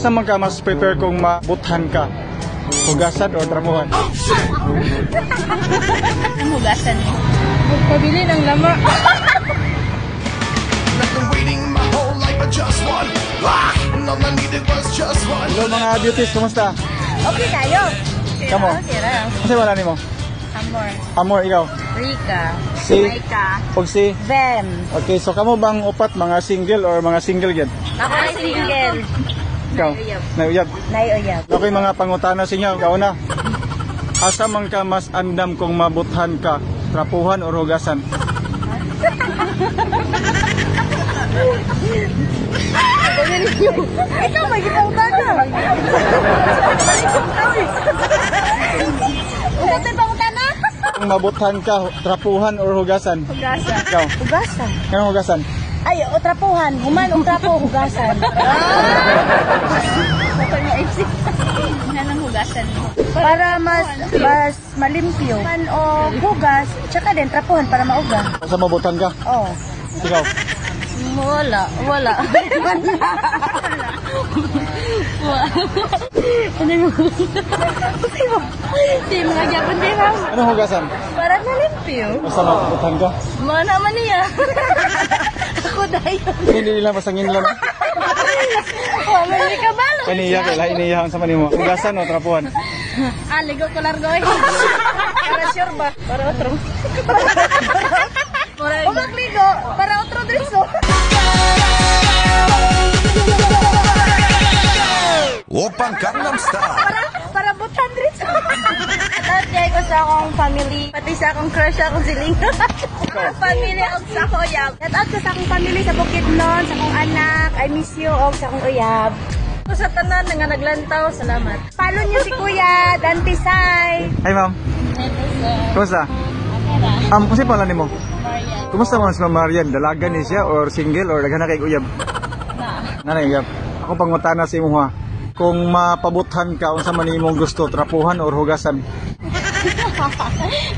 Asa man ka mas prepare kung mabuthan ka? Hugasan o trapuhan? Ang hugasan mo. Magpabili ng lama. Hello mga beauties, kumusta? Okay tayo. Kamo? Kasi wala ni mo? Amor. Amor, ikaw? Rika. Si? Maika. Og si? Vem. Okay, so kamo bang upat mga single or mga single gid? Ako ay single. Ikaw? Nauyab. Naiuyab. Okay, mga pangutana sa inyo. Kauna, asa man ka mas andam kung mabuthan ka? Trapuhan o hugasan? Ikaw may gipautan na. Ugatay pangutan na? Kung mabuthan ka, trapuhan o hugasan? Hugasan. Ikaw? Hugasan. Anong hugasan? Ay, o trapuhan. Human o trapo, hugasan. Bakit niya isip? Anong hugasan mo? Para mas malimpyo. Man o hugas, tsaka din trapuhan para mauga. Asa mabuthan ka? Oo. Ikaw? Wala. Ano mo? Di mga Japan din ha? Anong hugasan? Para malimpyo. Asa mabuthan ka? Mana man niya. Ako dahil. Hindi nila masangin lang. Wala ni kabalo. Kaniya, kailangan iniyahan sa manimo. Hugasan o trapuhan? Ligo ko largoy. Para sure ba? Para otro. O magligo, para otro driso. Opang Gangnam Style. Para butan driso. At kaya ko sa akong family, pati sa akong crush akong siling. Family og sa akong uyab. At ko sa akong family sa Bukidnon, sa akong anak, I miss you og sa akong uyab. Sa tanan nga naglantaw, salamat. Follow niyo si Kuya Dante Sai. Hi ma'am. Kumusta? Kasi pala ni mo? Kumusta mo si Ma'am Marian? Dalaga ni siya or single or naghanap kay uyab? Na uyab. Ako pangutana sa imo ha. Kung mapabuthan ka unsa man imong gusto, trapuhan or hugasan?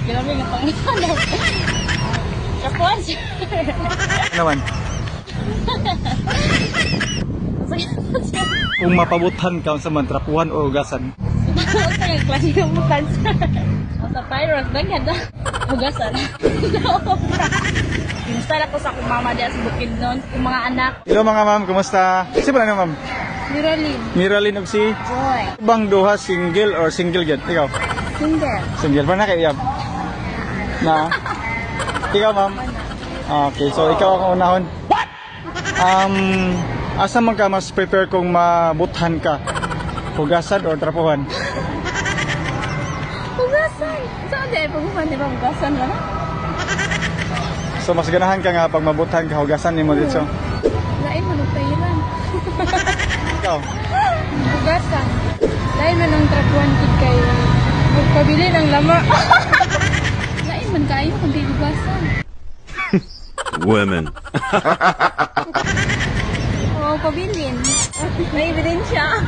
Grabe nga pangutana. Trapuhan siya. Ano man? Kung mapabuthan ka unsa man, trapuhan o hugasan? Unsa yung klase ng butan sa? Sa Pyros, bagyan na. Hugasan. Install ako sa akong mama diya sa Bukidnon, sa mga anak. Hello mga ma'am, kumusta? Si pala na ma'am? Miralyn. Miralyn og si? Joy. Bang duha single or single gid? Ikaw? Single. Single pa na kay uyab? Na? Ikaw ma'am? Okay, so ikaw ang unahon. Asa man ka mas prepare kung mabuthan ka? Hugasan or trapuhan? Hugasan. Saan di ay pagbuhan, di ba? Hugasan na na? So mas ganahan ka nga pag mabuthan ka, hugasan ni mo dito. Lain man ang pahiran. Ikaw? Hugasan. Lain man ang trapuhan kid kayo. Magpabili ng lama. Lain man kayo kung di hugasan. Women. Pabilin. May ebidensya.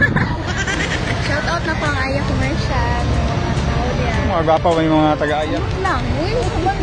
Shout out na pang Aya Commercial. Mga tao diyan. Mga gwapo may mga taga-aya. Lang. Uy, ano ba